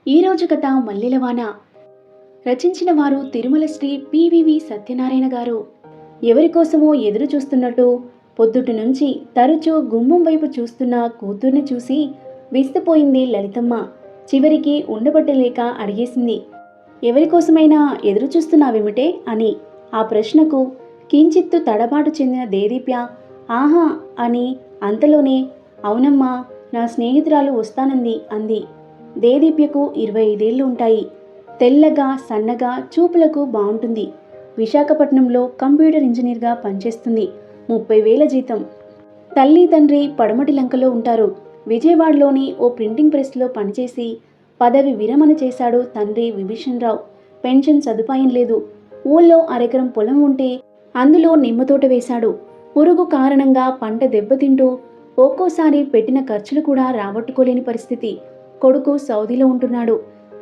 ఈరోజు కథ మల్లెలవాన. రచించిన వారు తిరుమల శ్రీ పివివి సత్యనారాయణ గారు. ఎవరికోసమో ఎదురు చూస్తున్నట్టు పొద్దుటి నుంచి తరచూ గుమ్మం వైపు చూస్తున్న కూతుర్ని చూసి విస్తుపోయింది లలితమ్మ. చివరికి ఉండబట్టలేక అడిగేసింది, ఎవరికోసమైనా ఎదురు చూస్తున్నావేమిటే అని. ఆ ప్రశ్నకు కించిత్తు తడబాటు చెందిన దేదీప్య ఆహా అని అంతలోనే అవునమ్మా, నా స్నేహితురాలు వస్తానంది అంది. దేదీప్యకు 25 ఏళ్ళు ఉంటాయి. తెల్లగా సన్నగా, చూపులకు బాగుంటుంది. విశాఖపట్నంలో కంప్యూటర్ ఇంజనీర్గా పనిచేస్తుంది. 30,000 జీతం. తల్లి తండ్రి పడమటి లంకలో ఉంటారు. విజయవాడలోని ఓ ప్రింటింగ్ ప్రెస్లో పనిచేసి పదవి విరమణ చేశాడు తండ్రి విభీషణరావు. పెన్షన్ సదుపాయం లేదు. ఊళ్ళో అరెకరం పొలం ఉంటే అందులో నిమ్మతోట వేశాడు. పురుగు కారణంగా పంట దెబ్బతింటూ ఒక్కోసారి పెట్టిన ఖర్చులు కూడా రాబట్టుకోలేని పరిస్థితి. కొడుకు సౌదీలో ఉంటున్నాడు.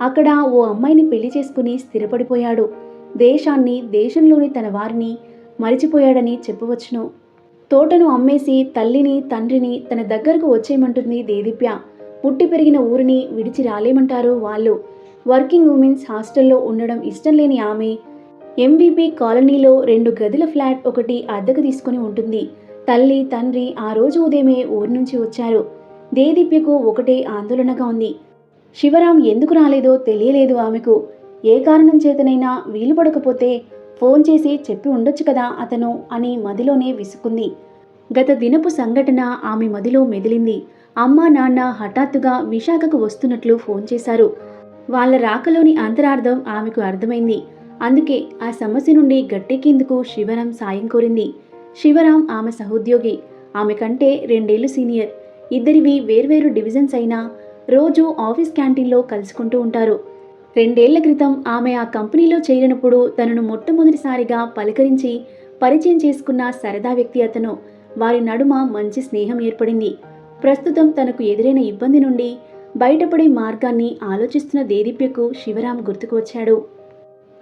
అక్కడ ఓ అమ్మాయిని పెళ్లి చేసుకుని స్థిరపడిపోయాడు. దేశాన్ని, దేశంలోని తన వారిని మరిచిపోయాడని చెప్పవచ్చును. తోటను అమ్మేసి తల్లిని తండ్రిని తన దగ్గరకు వచ్చేయమంటుంది దేదీప్య. పుట్టి పెరిగిన ఊరిని విడిచి రాలేమంటారు వాళ్ళు. వర్కింగ్ ఉమెన్స్ హాస్టల్లో ఉండడం ఇష్టం లేని ఆమె ఎంవిపి కాలనీలో 2 గదుల ఫ్లాట్ ఒకటి అద్దెకు తీసుకుని ఉంటుంది. తల్లి తండ్రి ఆ రోజు ఉదయమే ఊరి నుంచి వచ్చారు. దేదీప్యకు ఒకటే ఆందోళనగా ఉంది. శివరాం ఎందుకు రాలేదో తెలియలేదు ఆమెకు. ఏ కారణం చేతనైనా వీలు పడకపోతే ఫోన్ చేసి చెప్పి ఉండొచ్చు కదా అతను అని మదిలోనే విసుకుంది. గత దినపు సంఘటన ఆమె మదిలో మెదిలింది. అమ్మా నాన్న హఠాత్తుగా విశాఖకు వస్తున్నట్లు ఫోన్ చేశారు. వాళ్ళ రాకలోని అంతరార్థం ఆమెకు అర్థమైంది. అందుకే ఆ సమస్య నుండి గట్టెక్కేందుకు శివరాం సాయం కోరింది. శివరాం ఆమె సహోద్యోగి. ఆమె కంటే 2 ఏళ్లు సీనియర్. ఇద్దరివి వేర్వేరు డివిజన్స్ అయినా రోజు ఆఫీస్ క్యాంటీన్లో కలుసుకుంటూ ఉంటారు. 2 ఏళ్ల క్రితం ఆమె ఆ కంపెనీలో చేరినప్పుడు తనను మొట్టమొదటిసారిగా పలకరించి పరిచయం చేసుకున్న సరదా వ్యక్తి అతను. వారి నడుమ మంచి స్నేహం ఏర్పడింది. ప్రస్తుతం తనకు ఎదురైన ఇబ్బంది నుండి బయటపడే మార్గాన్ని ఆలోచిస్తున్న దేదీప్యకు శివరాం గుర్తుకు వచ్చాడు.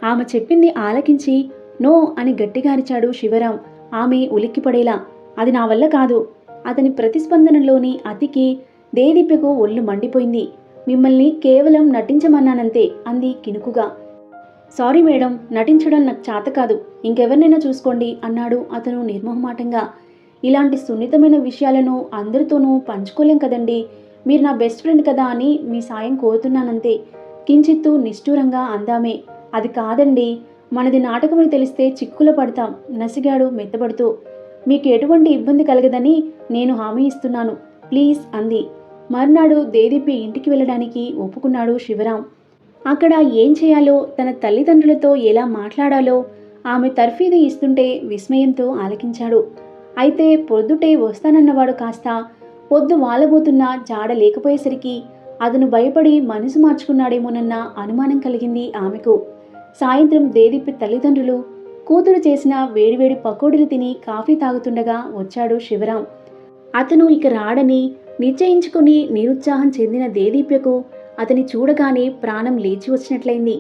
ఆమె చెప్పింది ఆలకించి నో అని గట్టిగా అరిచాడు శివరాం. ఆమె ఉలిక్కిపడేలా, అది నా వల్ల కాదు. అతని ప్రతిస్పందనలోని అతికి దేదీప్యకు ఒళ్ళు మండిపోయింది. మిమ్మల్ని కేవలం నటించమన్నానంతే అంది కినుకుగా. సారీ మేడం, నటించడం నాకు చేత కాదు. ఇంకెవరినైనా చూసుకోండి అన్నాడు అతను నిర్మోహమాటంగా. ఇలాంటి సున్నితమైన విషయాలను అందరితోనూ పంచుకోలేం కదండి. మీరు నా బెస్ట్ ఫ్రెండ్ కదా అని మీ సాయం కోరుతున్నానంతే కించిత్తు నిష్ఠూరంగా అందామే. అది కాదండి, మనది నాటకమని తెలిస్తే చిక్కులో పడతాం నసిగాడు మెత్తబడుతూ. మీకు ఎటువంటి ఇబ్బంది కలగదని నేను హామీ ఇస్తున్నాను ప్లీజ్ అంది. మర్నాడు దేదీప్య ఇంటికి వెళ్ళడానికి ఒప్పుకున్నాడు శివరాం. అక్కడ ఏం చేయాలో, తన తల్లిదండ్రులతో ఎలా మాట్లాడాలో ఆమె తర్ఫీదు ఇస్తుంటే విస్మయంతో ఆలకించాడు. అయితే పొద్దుటే వస్తానన్నవాడు కాస్త పొద్దు వాలబోతున్నా జాడ లేకపోయేసరికి అతను భయపడి మనసు మార్చుకున్నాడేమోనన్న అనుమానం కలిగింది ఆమెకు. సాయంత్రం దేదీప్య తల్లిదండ్రులు కూతురు చేసిన వేడివేడి పకోడీలు తిని కాఫీ తాగుతుండగా వచ్చాడు శివరాం. అతను ఇక రాడని నిశ్చయించుకుని నిరుత్సాహం చెందిన దేదీప్యకు అతని చూడగానే ప్రాణం లేచి వచ్చినట్లయింది.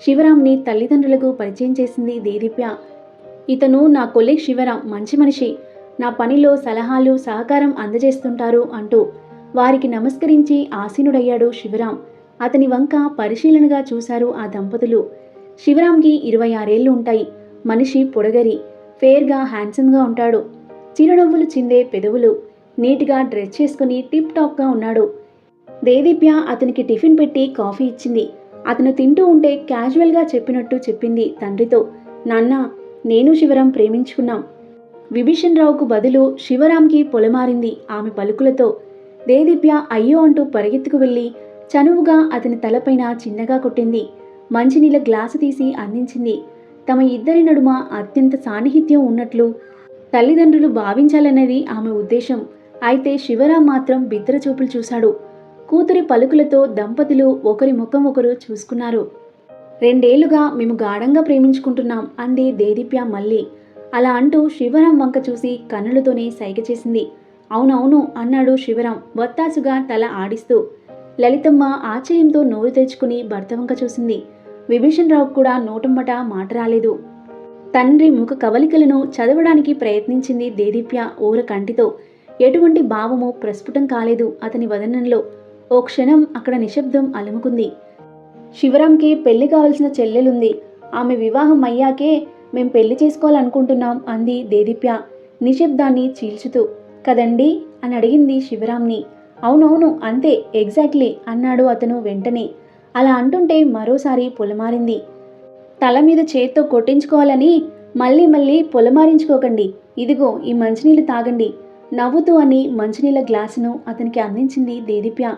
శివరాంని తల్లిదండ్రులకు పరిచయం చేసింది దేదీప్య. ఇతను నా కొలీగ్ శివరాం, మంచి మనిషి. నా పనిలో సలహాలు సహకారం అందజేస్తుంటారు అంటూ వారికి నమస్కరించి ఆసీనుడయ్యాడు శివరాం. అతని వంక పరిశీలనగా చూశారు ఆ దంపతులు. శివరాంకి 26 ఏళ్లు ఉంటాయి. మనిషి పొడగరి, ఫేర్గా హ్యాండ్సమ్గా ఉంటాడు. చిరునవ్వులు చిందే పెదవులు. నీట్గా డ్రెస్ చేసుకుని టిప్ టాప్గా ఉన్నాడు. దేదీప్య అతనికి టిఫిన్ పెట్టి కాఫీ ఇచ్చింది. అతను తింటూ ఉంటే క్యాజువల్గా చెప్పినట్టు చెప్పింది తండ్రితో, నాన్న, నేను శివరాం ప్రేమించుకున్నాం. విభీషణరావుకు బదులు శివరాంకి పొలమారింది ఆమె పలుకులతో. దేదీప్య అయ్యో అంటూ పరిగెత్తుకు వెళ్ళి చనువుగా అతని తలపైన చిన్నగా కొట్టింది. మంచినీళ్ళ గ్లాసు తీసి అందించింది. తమ ఇద్దరి నడుమ అత్యంత సాన్నిహిత్యం ఉన్నట్లు తల్లిదండ్రులు భావించాలన్నది ఆమె ఉద్దేశం. అయితే శివరాం మాత్రం బిత్తర చూపులు చూశాడు. కూతురి పలుకులతో దంపతులు ఒకరి ముఖం ఒకరు చూసుకున్నారు. 2 ఏళ్లుగా మేము గాఢంగా ప్రేమించుకుంటున్నాం అంది దేదీప్య మళ్ళీ. అలా అంటూ శివరాం వంక చూసి కన్నులతోనే సైగ చేసింది. అవునవును అన్నాడు శివరాం వత్తాసుగా తల ఆడిస్తూ. లలితమ్మ ఆశ్చర్యంతో నోరు తెచ్చుకుని భర్త వంక చూసింది. విభీషణరావు కూడా నోటమ్మట మాట రాలేదు. తండ్రి ముఖ కవలికలను చదవడానికి ప్రయత్నించింది దేదీప్య ఊర కంటితో. ఎటువంటి భావమూ ప్రస్ఫుటం కాలేదు అతని వదనంలో. ఓ క్షణం అక్కడ నిశ్శబ్దం అలుముకుంది. శివరాంకి పెళ్లి కావాల్సిన చెల్లెలుంది. ఆమె వివాహం అయ్యాకే మేం పెళ్లి చేసుకోవాలనుకుంటున్నాం అంది దేదీప్య నిశ్శబ్దాన్ని చీల్చుతూ. కదండి అని అడిగింది శివరాంని. అవునవును అంతే, ఎగ్జాక్ట్లీ అన్నాడు అతను వెంటనే. అలా అంటుంటే మరోసారి పొలమారింది. తల మీద చేత్తో కొట్టించుకోవాలని మళ్ళీ మళ్ళీ పొలమారించుకోకండి. ఇదిగో ఈ మంచినీళ్ళు తాగండి నవ్వుతూ అని మంచినీళ్ళ గ్లాసును అతనికి అందించింది దేదీప్య.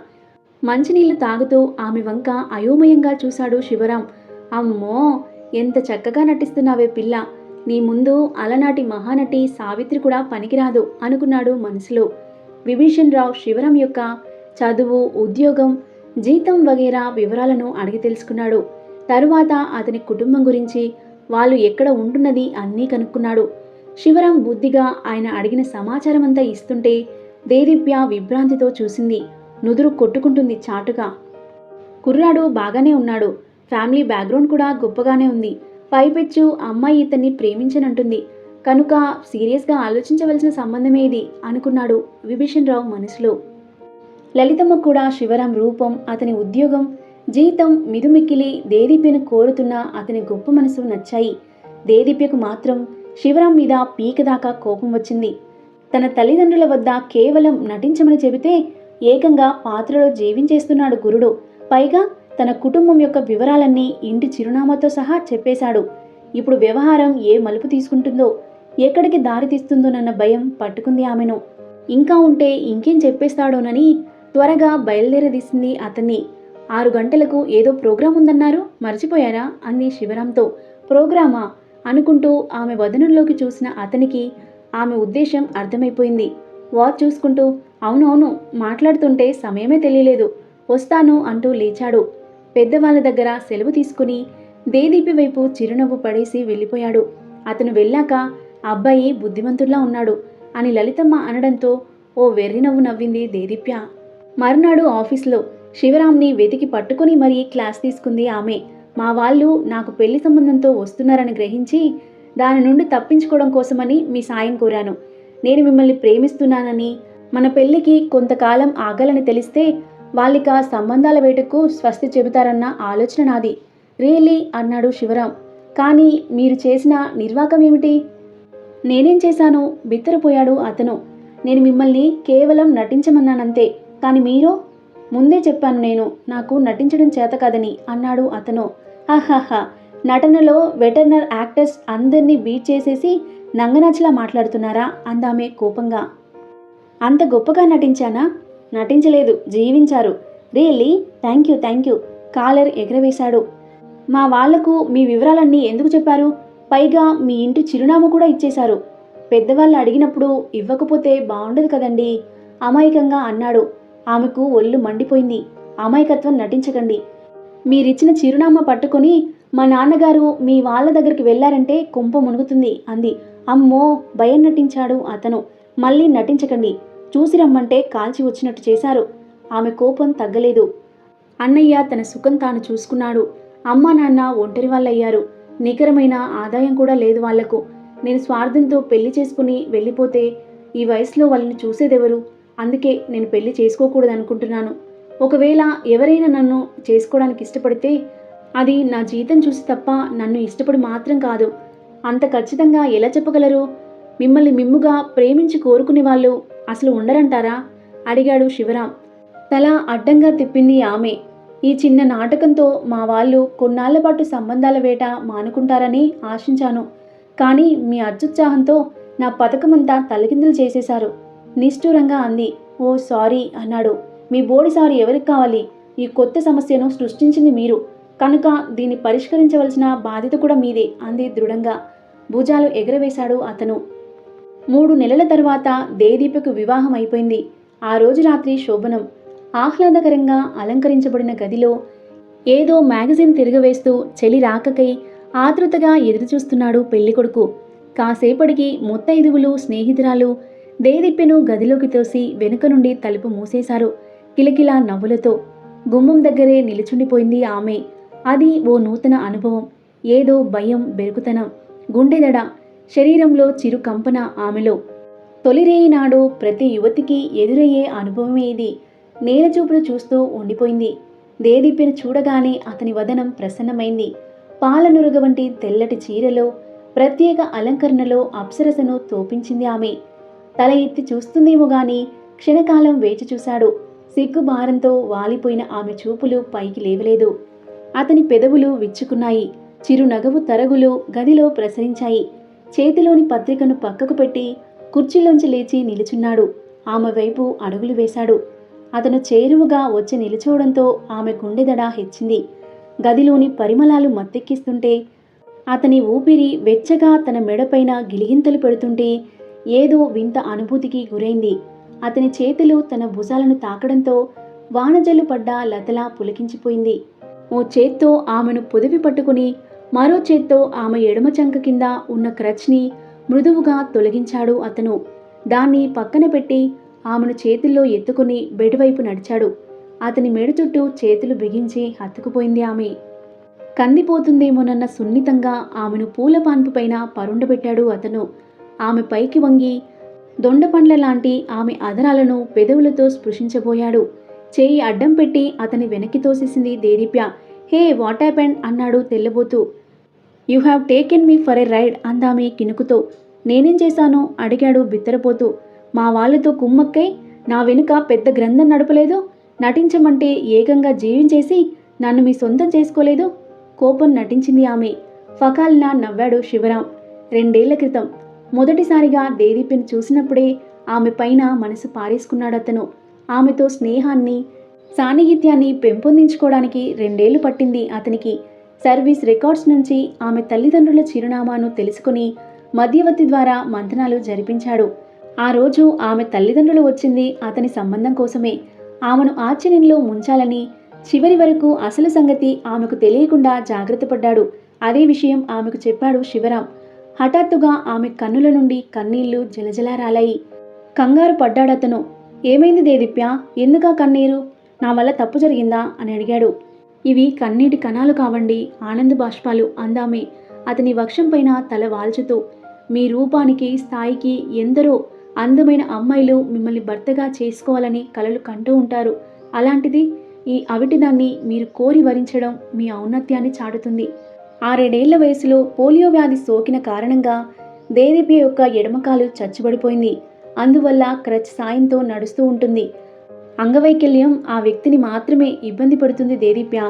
మంచినీళ్లు తాగుతూ ఆమె వంక అయోమయంగా చూశాడు శివరాం. అమ్మో, ఎంత చక్కగా నటిస్తున్నావే పిల్ల, నీ ముందు అలనాటి మహానటి సావిత్రి కూడా పనికిరాదు అనుకున్నాడు మనసులో. విభీషణ్ రావు శివరాం యొక్క చదువు, ఉద్యోగం, జీతం వగైరా వివరాలను అడిగి తెలుసుకున్నాడు. తరువాత అతని కుటుంబం గురించి, వాళ్ళు ఎక్కడ ఉంటున్నది అన్నీ కనుక్కున్నాడు. శివరాం బుద్ధిగా ఆయన అడిగిన సమాచారం అంతా ఇస్తుంటే దేదీప్య విభ్రాంతితో చూసింది. నుదురు కొట్టుకుంటుంది చాటుగా. కుర్రాడు బాగానే ఉన్నాడు, ఫ్యామిలీ బ్యాక్గ్రౌండ్ కూడా గొప్పగానే ఉంది. పైపెచ్చు అమ్మాయి ఇతన్ని ప్రేమించనంటుంది కనుక సీరియస్గా ఆలోచించవలసిన సంబంధమే ఇది అనుకున్నాడు విభీషణ్ రావు మనసులో. లలితమ్మ కూడా శివరాం రూపం, అతని ఉద్యోగం, జీతం మిదుమిక్కిలి దేదీప్యను కోరుతున్న అతని గొప్ప మనసు నచ్చాయి. దేదీప్యకు మాత్రం శివరాం మీద పీకదాకా కోపం వచ్చింది. తన తల్లిదండ్రుల వద్ద కేవలం నటించమని చెబితే ఏకంగా పాత్రలో జీవించేస్తున్నాడు గురుడు. పైగా తన కుటుంబం యొక్క వివరాలన్నీ ఇంటి చిరునామాతో సహా చెప్పేశాడు. ఇప్పుడు వ్యవహారం ఏ మలుపు తీసుకుంటుందో, ఎక్కడికి దారి తీస్తుందోనన్న భయం పట్టుకుంది ఆమెను. ఇంకా ఉంటే ఇంకేం చెప్పేస్తాడోనని త్వరగా బయలుదేరదీసింది అతన్ని. 6 గంటలకు ఏదో ప్రోగ్రాం ఉందన్నారు, మర్చిపోయారా అంది శివరాంతో. ప్రోగ్రామా అనుకుంటూ ఆమె వదనంలోకి చూసిన అతనికి ఆమె ఉద్దేశం అర్థమైపోయింది. వాచ్ చూసుకుంటూ అవునవును, మాట్లాడుతుంటే సమయమే తెలియలేదు, వస్తాను అంటూ లేచాడు. పెద్దవాళ్ళ దగ్గర సెలవు తీసుకుని దేదీపి వైపు చిరునవ్వు పడేసి వెళ్ళిపోయాడు. అతను వెళ్ళాక అబ్బాయి బుద్ధిమంతుల్లా ఉన్నాడు అని లలితమ్మ అనడంతో ఓ వెర్రి నవ్వు నవ్వింది దేదీప్య. మర్నాడు ఆఫీస్లో శివరాంని వెతికి పట్టుకుని మరీ క్లాస్ తీసుకుంది ఆమె. మా వాళ్ళు నాకు పెళ్లి సంబంధంతో వస్తున్నారని గ్రహించి దాని నుండి తప్పించుకోవడం కోసమని మీ సాయం కోరాను. నేను మిమ్మల్ని ప్రేమిస్తున్నానని, మన పెళ్లికి కొంతకాలం ఆగాలని తెలిస్తే వాళ్ళిక సంబంధాల వేటకు స్వస్తి చెబుతారన్న ఆలోచన నాది. రియల్లీ అన్నాడు శివరాం. కానీ మీరు చేసిన నిర్వాకం ఏమిటి? నేనేం చేశాను? బిత్తరపోయాడు అతను. నేను మిమ్మల్ని కేవలం నటించమన్నానంతే, కానీ మీరు? ముందే చెప్పాను నేను, నాకు నటించడం చేత కాదని అన్నాడు అతను. హహహ, నటనలో వెటర్నర్ యాక్టర్స్ అందరినీ బీట్ చేసేసి నంగనాచిలా మాట్లాడుతున్నారా అందామే కోపంగా. అంత గొప్పగా నటించానా? నటించలేదు, జీవించారు. రియల్లీ? థ్యాంక్ యూ కాలర్ ఎగరవేశాడు. మా వాళ్లకు మీ వివరాలన్నీ ఎందుకు చెప్పారు? పైగా మీ ఇంటి చిరునామా కూడా ఇచ్చేశారు. పెద్దవాళ్ళు అడిగినప్పుడు ఇవ్వకపోతే బాగుండదు కదండి అమాయకంగా అన్నాడు. ఆమెకు ఒళ్ళు మండిపోయింది. అమాయకత్వం నటించకండి. మీరిచ్చిన చిరునామా పట్టుకొని మా నాన్నగారు మీ వాళ్ళ దగ్గరికి వెళ్ళారంటే కొంప మునుగుతుంది అంది. అమ్మో, భయం నటించాడు అతను. మళ్ళీ నటించకండి, చూసి రమ్మంటే కాల్చి వచ్చినట్టు చేశారు. ఆమె కోపం తగ్గలేదు. అన్నయ్య తన సుఖం తాను చూసుకున్నాడు. అమ్మా నాన్న ఒంటరి వాళ్ళయ్యారు. నికరమైన ఆదాయం కూడా లేదు వాళ్లకు. నేను స్వార్థంతో పెళ్లి చేసుకుని వెళ్ళిపోతే ఈ వయసులో వాళ్ళని చూసేదెవరు? అందుకే నేను పెళ్లి చేసుకోకూడదనుకుంటున్నాను. ఒకవేళ ఎవరైనా నన్ను చేసుకోవడానికి ఇష్టపడితే అది నా జీతం చూసి తప్ప నన్ను ఇష్టపడి మాత్రం కాదు. అంత ఖచ్చితంగా ఎలా చెప్పగలరు? మిమ్మల్ని మిమ్ముగా ప్రేమించి కోరుకునే వాళ్ళు అసలు ఉండరంటారా అడిగాడు శివరాం. తల అడ్డంగా తిప్పింది ఆమె. ఈ చిన్న నాటకంతో మా వాళ్ళు కొన్నాళ్ల పాటు సంబంధాల వేట మానుకుంటారని ఆశించాను. కానీ మీ అత్యుత్సాహంతో నా పథకమంతా తలకిందులు చేసేశారు నిష్ఠూరంగా అంది. ఓ సారీ అన్నాడు. మీ బోడి సారీ ఎవరికి కావాలి? ఈ కొత్త సమస్యను సృష్టించింది మీరు కనుక దీన్ని పరిష్కరించవలసిన బాధ్యత కూడా మీదే అంది దృఢంగా. భుజాలు ఎగరవేశాడు అతను. 3 నెలల తర్వాత దేదీపకు వివాహం అయిపోయింది. ఆ రోజు రాత్రి శోభనం. ఆహ్లాదకరంగా అలంకరించబడిన గదిలో ఏదో మ్యాగజైన్ తిరగవేస్తూ చెలి రాకకై ఆతృతగా ఎదురుచూస్తున్నాడు పెళ్లికొడుకు. కాసేపటికి ముత్తైదువులు, స్నేహితురాలు దేదీప్యను గదిలోకి తోసి వెనుక నుండి తలుపు మూసేశారు కిలకిలా నవ్వులతో. గుమ్మం దగ్గరే నిలుచుండిపోయింది ఆమె. అది ఓ నూతన అనుభవం. ఏదో భయం, బెరుకుతనం, గుండెదడ, శరీరంలో చిరు కంపన ఆమెలో. తొలిరేయి నాడు ప్రతి యువతికి ఎదురయ్యే అనుభవమే ఇది. నేలచూపులు చూస్తూ ఉండిపోయింది. దేదీప్యను చూడగానే అతని వదనం ప్రసన్నమైంది. పాలనురుగ వంటి తెల్లటి చీరలో, ప్రత్యేక అలంకరణలో అప్సరసను తోపించింది ఆమె. తల ఎత్తి చూస్తుందేమో గాని క్షణకాలం వేచి చూశాడు. సిగ్గుభారంతో వాలిపోయిన ఆమె చూపులు పైకి లేవలేదు. అతని పెదవులు విచ్చుకున్నాయి. చిరునగవు తరగులు గదిలో ప్రసరించాయి. చేతిలోని పత్రికను పక్కకు పెట్టి కుర్చీలోంచి లేచి నిలుచున్నాడు. ఆమె వైపు అడుగులు వేశాడు. అతను చేరువుగా వచ్చి నిలుచోవడంతో ఆమె గుండెదడ హెచ్చింది. గదిలోని పరిమళాలు మత్తెక్కిస్తుంటే, అతని ఊపిరి వెచ్చగా తన మెడపైన గిలిగింతలు పెడుతుంటే ఏదో వింత అనుభూతికి గురైంది. అతని చేతులు తన భుజాలను తాకడంతో వానజల్లు పడ్డ లతలా పులకించిపోయింది. ఓ చేత్తో ఆమెను పొదివి పట్టుకుని మరో చేత్తో ఆమె ఎడమ చంక కింద ఉన్న క్రచ్ని మృదువుగా తొలగించాడు అతను. దాన్ని పక్కన పెట్టి ఆమెను చేతుల్లో ఎత్తుకుని బెడ్ వైపు నడిచాడు. అతని మెడ చుట్టూ చేతులు బిగించి హత్తుకుపోయింది ఆమె. కందిపోతుందేమోనన్న సున్నితంగా ఆమెను పూల పాన్పు పైన పరుండబెట్టాడు అతను. ఆమె పైకి వంగి దొండపండ్ల లాంటి ఆమె అధరాలను పెదవులతో స్పృశించబోయాడు. చేయి అడ్డం పెట్టి అతని వెనక్కి తోసేసింది దేదీప్య. హే, వాట్ హ్యాపెండ్ అన్నాడు తెల్లబోతూ. You have taken me for a ride అందామె కినుకుతో. నేనేం చేశాను అడిగాడు బిత్తరపోతూ. మా వాళ్లతో కుమ్మక్కై నా వెనుక పెద్ద గ్రంథం నడపలేదు. నటించమంటే ఏకంగా జీవించేసి నన్ను మీ సొంతం చేసుకోలేదు. కోపం నటించింది ఆమె. ఫకాల్నా నవ్వాడు శివరాం. 2 ఏళ్ల క్రితం మొదటిసారిగా దేదీప్యను చూసినప్పుడే ఆమె పైన మనసు పారేసుకున్నాడతను. ఆమెతో స్నేహాన్ని, సాన్నిహిత్యాన్ని పెంపొందించుకోవడానికి 2 ఏళ్లు పట్టింది అతనికి. సర్వీస్ రికార్డ్స్ నుంచి ఆమె తల్లిదండ్రుల చిరునామాను తెలుసుకుని మధ్యవర్తి ద్వారా మంతనాలు జరిపించాడు. ఆ రోజు ఆమె తల్లిదండ్రులు వచ్చింది అతని సంబంధం కోసమే. ఆమెను ఆశ్చర్యంలో ముంచాలని చివరి వరకు అసలు సంగతి ఆమెకు తెలియకుండా జాగ్రత్త పడ్డాడు. అదే విషయం ఆమెకు చెప్పాడు శివరాం. హఠాత్తుగా ఆమె కన్నుల నుండి కన్నీళ్లు జలజలారాలాయి. కంగారు పడ్డాడతను. ఏమైంది దేదీప్య, ఎందుకా కన్నీరు? నా వల్ల తప్పు జరిగిందా అని అడిగాడు. ఇవి కన్నీటి కణాలు కావండి, ఆనంద బాష్పాలు అందామే అతని వక్షం పైన తల వాల్చుతూ. మీ రూపానికి, స్థాయికి ఎందరో అందమైన అమ్మాయిలు మిమ్మల్ని భర్తగా చేసుకోవాలని కలలు కంటూ ఉంటారు. అలాంటిది ఈ అవిటిదాన్ని మీరు కోరి వరించడం మీ ఔన్నత్యాన్ని చాటుతుంది. 6 ఏళ్ల వయసులో పోలియో వ్యాధి సోకిన కారణంగా దేదీప్య యొక్క ఎడమకాలు చచ్చుబడిపోయింది. అందువల్ల క్రచ్ సాయంతో నడుస్తూ ఉంటుంది. అంగవైకల్యం ఆ వ్యక్తిని మాత్రమే ఇబ్బంది పడుతుంది దేదీప్య.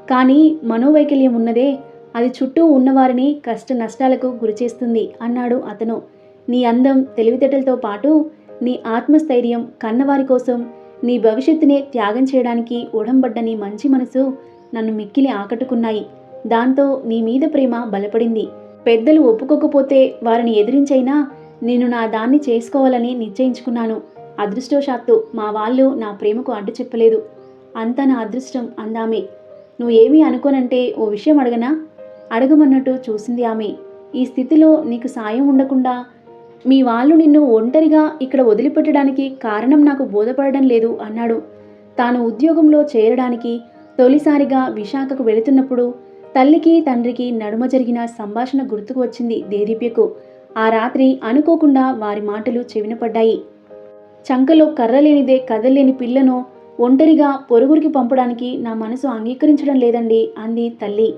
కానీ మనోవైకల్యం ఉన్నదే, అది చుట్టూ ఉన్నవారిని కష్ట నష్టాలకు గురిచేస్తుంది అన్నాడు అతను. నీ అందం, తెలివితేటలతో పాటు నీ ఆత్మస్థైర్యం, కన్నవారి కోసం నీ భవిష్యత్తునే త్యాగం చేయడానికి ఒడంబడ్డ నీ మంచి మనసు నన్ను మిక్కిలి ఆకట్టుకున్నాయి. దాంతో నీ మీద ప్రేమ బలపడింది. పెద్దలు ఒప్పుకోకపోతే వారిని ఎదిరించైనా నేను నా దాన్ని చేసుకోవాలని నిశ్చయించుకున్నాను. అదృష్టవశాత్తు మా వాళ్ళు నా ప్రేమకు అడ్డు చెప్పలేదు. అంతా నా అదృష్టం అందామే. నువ్వేమీ అనుకోనంటే ఓ విషయం అడగనా? అడగమన్నట్టు చూసింది ఆమె. ఈ స్థితిలో నీకు సాయం ఉండకుండా మీ వాళ్ళు నిన్ను ఒంటరిగా ఇక్కడ వదిలిపెట్టడానికి కారణం నాకు బోధపడడం లేదు అన్నాడు. తాను ఉద్యోగంలో చేరడానికి తొలిసారిగా విశాఖకు వెళుతున్నప్పుడు తల్లికి తండ్రికి నడుమ జరిగిన సంభాషణ గుర్తుకు వచ్చింది దేదీప్యకు. ఆ రాత్రి అనుకోకుండా వారి మాటలు చెవినపడ్డాయి. చంకలో కర్రలేనిదే కదల్లేని పిల్లను ఒంటరిగా పొరుగురికి పంపడానికి నా మనసు అంగీకరించడం లేదండి అంది తల్లి.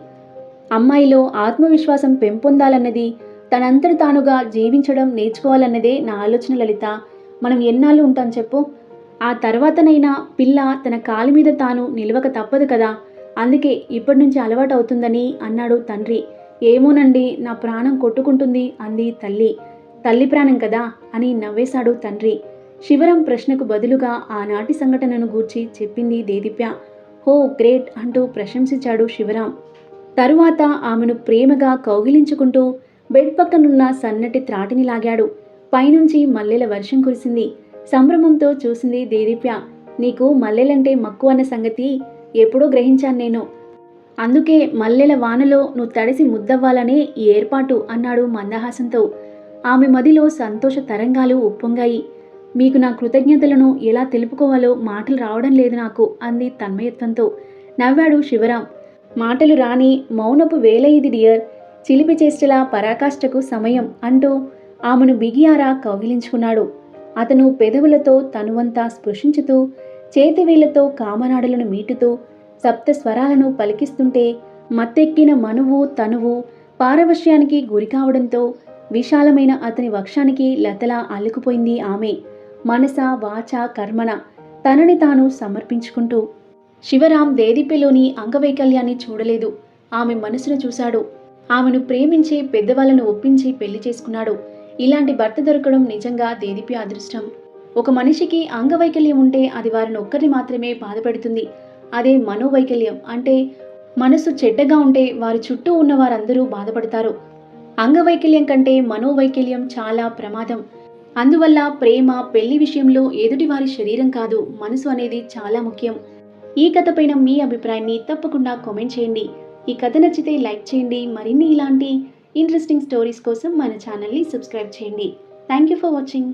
అమ్మాయిలో ఆత్మవిశ్వాసం పెంపొందాలన్నది, తనంతట తానుగా జీవించడం నేర్చుకోవాలన్నదే నా ఆలోచన లలిత. మనం ఎన్నాళ్ళు ఉంటాం చెప్పు? ఆ తర్వాతనైనా పిల్ల తన కాలి మీద తాను నిలవక తప్పదు కదా. అందుకే ఇప్పటి నుంచి అలవాటు అవుతుందని అన్నాడు తండ్రి. ఏమోనండి, నా ప్రాణం కొట్టుకుంటుంది అంది తల్లి. తల్లి ప్రాణం కదా అని నవ్వేశాడు తండ్రి. శివరం ప్రశ్నకు బదులుగా ఆనాటి సంఘటనను గూర్చి చెప్పింది దేదీప్య. హో గ్రేట్ అంటూ ప్రశంసించాడు శివరాం. తరువాత ఆమెను ప్రేమగా కౌగిలించుకుంటూ బెడ్ పక్కనున్న సన్నటి త్రాటిని లాగాడు. పైనుంచి మల్లెల వర్షం కురిసింది. సంభ్రమంతో చూసింది దేదీప్య. నీకు మల్లెలంటే మక్కువ అన్న సంగతి ఎప్పుడో గ్రహించాను నేను. అందుకే మల్లెల వానలో నువ్వు తడిసి ముద్దవ్వాలనే ఈ ఏర్పాటు అన్నాడు మందహాసంతో. ఆమె మదిలో సంతోష తరంగాలు ఉప్పొంగాయి. మీకు నా కృతజ్ఞతలను ఎలా తెలుపుకోవాలో మాటలు రావడం లేదు నాకు అంది తన్మయత్వంతో. నవ్వాడు శివరాం. మాటలు రాని మౌనపు వేల ఇది డియర్, చిలిపి చేష్టల పరాకాష్ఠకు సమయం అంటూ ఆమెను బిగియారా కౌగిలించుకున్నాడు. అతను పెదవులతో తనువంతా స్పృశించుతూ, చేతివేళ్లతో కామనాడలను మీటుతూ, సప్త స్వరాలను పలికిస్తుంటే మత్తెక్కిన మనువు తనువు పారవశ్యానికి గురికావడంతో విశాలమైన అతని వక్షానికి లతలా అల్లుకుపోయింది ఆమె. మనస వాచ కర్మణ తనని తాను సమర్పించుకుంటూ. శివరాం దేదీప్యలోని అంగవైకల్యాన్ని చూడలేదు, ఆమె మనసును చూశాడు. ఆమెను ప్రేమించే పెద్దవాళ్లను ఒప్పించి పెళ్లి చేసుకున్నాడు. ఇలాంటి భర్త దొరకడం నిజంగా దేదీప్య అదృష్టం. ఒక మనిషికి అంగవైకల్యం ఉంటే అది వారిని ఒక్కరిని మాత్రమే బాధపెడుతుంది. అదే మనోవైకల్యం అంటే మనసు చెడ్డగా ఉంటే వారి చుట్టూ ఉన్న వారందరూ బాధపడతారు. అంగవైకల్యం కంటే మనోవైకల్యం చాలా ప్రమాదం. అందువల్ల ప్రేమ పెళ్లి విషయంలో ఎదుటి వారి శరీరం కాదు, మనసు అనేది చాలా ముఖ్యం. ఈ కథపైన మీ అభిప్రాయాన్ని తప్పకుండా కామెంట్ చేయండి. ఈ కథ నచ్చితే లైక్ చేయండి. మరిన్ని ఇలాంటి ఇంట్రెస్టింగ్ స్టోరీస్ కోసం మన ఛానల్ని సబ్స్క్రైబ్ చేయండి. Thank you for watching.